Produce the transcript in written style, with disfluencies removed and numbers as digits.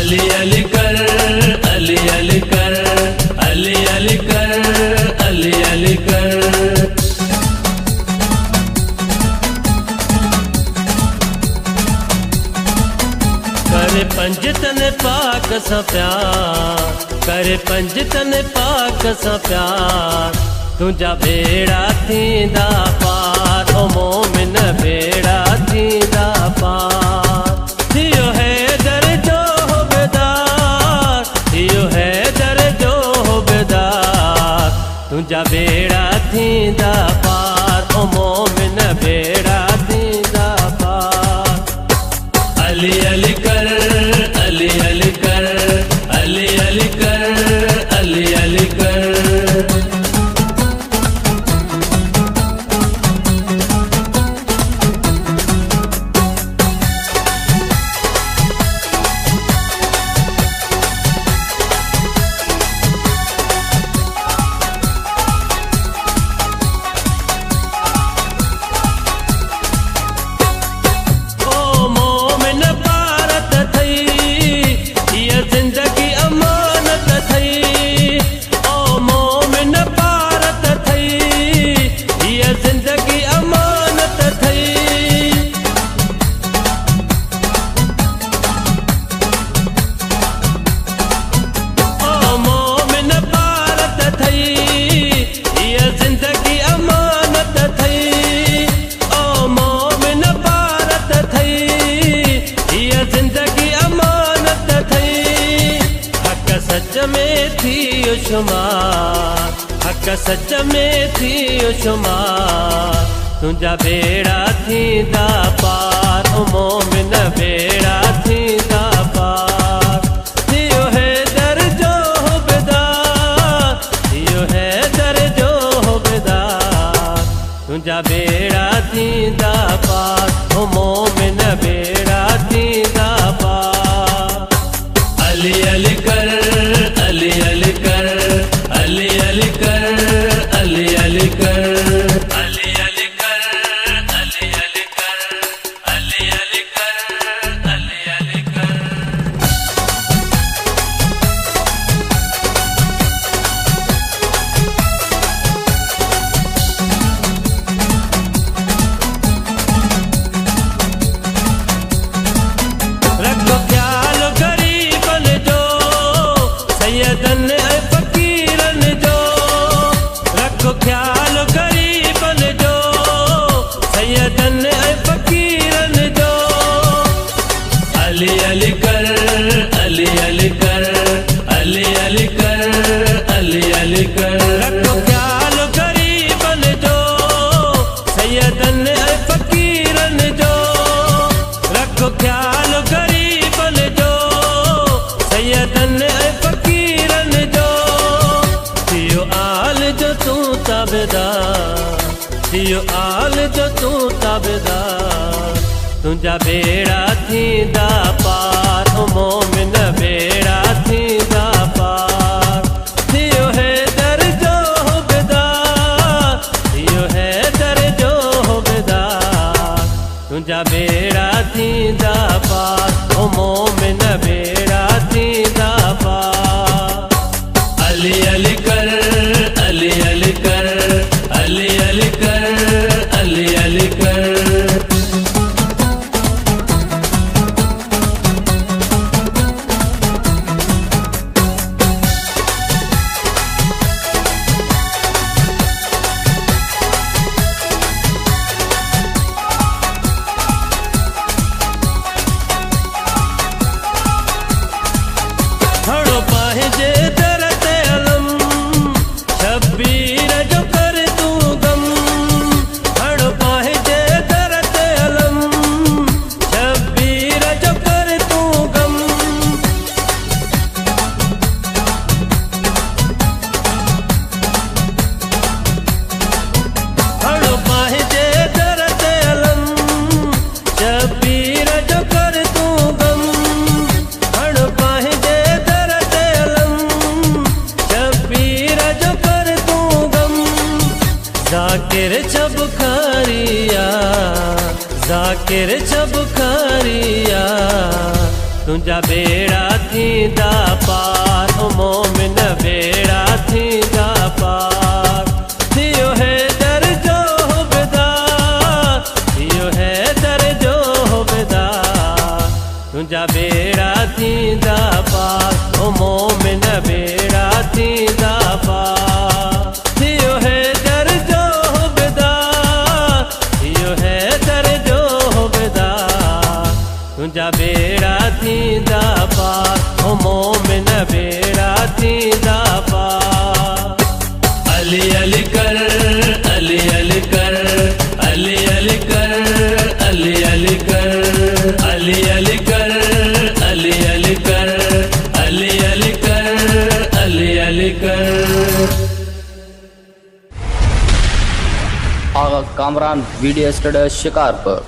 अली अली कर, अली अली कर, अली अली कर, अली अली कर। करे पंजतन पाक सा प्यार, करे पंजतन पाक सा प्यार, तुझा बेड़ा थींदा पार, ओ मोमिन बेड़ा थींदा पार। थियो है दर जो हो बेदार, थियो है दर जो हो बेदार, तुझा बेड़ा थींदा पार, ओ मोमिन बेड़ा थींदा पार। अली अली कर, अली अली कर, अली अली कर, अली अली कर। शुमार हक सच में थी शुमार, तुझा बेड़ा थींदा पार, ओ मोमिन बेड़ा थींदा पार। थियो है दर जो हो बेदार, थियो है दर जो हो बेदार, तुझा बेड़ा थींदा पार, ओ मोमिन बेड़ा थींदा पार। अली अली कर, अली अली कर, अली अली कर, अली अली कर, अली अली कर, अली अली कर, अली अली कर, अली अली कर। रखो ख्याल गरीबन जो, सैयदन फकीरन जो, रखो ख्याल गरीबन जो, सैयदन फकीरन जो। अली अली कर, अली अली कर, अली अली कर, अली अली कर। रखो ख्याल गरीबन जो, सैयदन फकीरन जो, रखो ख्याल गरीबन जो, सैयदन फकीरन जो। थियो आल जो तू ताबेदार, थियो आल जो तू ताबेदार, तुझा बेड़ा थींदा पार, ओ मोमिन बेड़ा थींदा पार। थियो है दर जो हो बेदार, थियो है दर जो हो बेदार, तुझा बेड़ा थींदा पार, ओ मोमिन बेड़ा थींदा पार। अली अली कर, अली अली कर, अली अली कर, अली अली कर। हड़ो पाहिजे दरते अलम, शब्बीर जो कर तू गम, हड़ो पाहिजे दरते अलम, शब्बीर जो कर तू गम। हड़ो पाहिजे दरते अलम, शब्बीर जो कर तू गम, हड़ो पाहिजे दरते अलम, शब्बीर जो कर तू गम। जाकिर जब खारिया, जाकिर जब खारिया, तुंहिंजा बेड़ा थींदा पार ओ मोमिन बेड़ा थींदा पार थियो है दर जो बेदार थियो है दर जो बेदार तुंहिंजा बेड़ा थींदा पार ओ मोमिन बेड़ा थींदा पार थियो है दर जो बेदार थियो है दर जो बेदार तुंहिंजा बेड़ा थींदा पार ओ मोमिन बेड़ा थींदा पार अली अली कर अली अली कर अली अली कर अली अली कर अली अली कर अली अली कर अली अली कर अली अली कर। आगा कामरान वीडियो स्टूडियो शिकारपुर।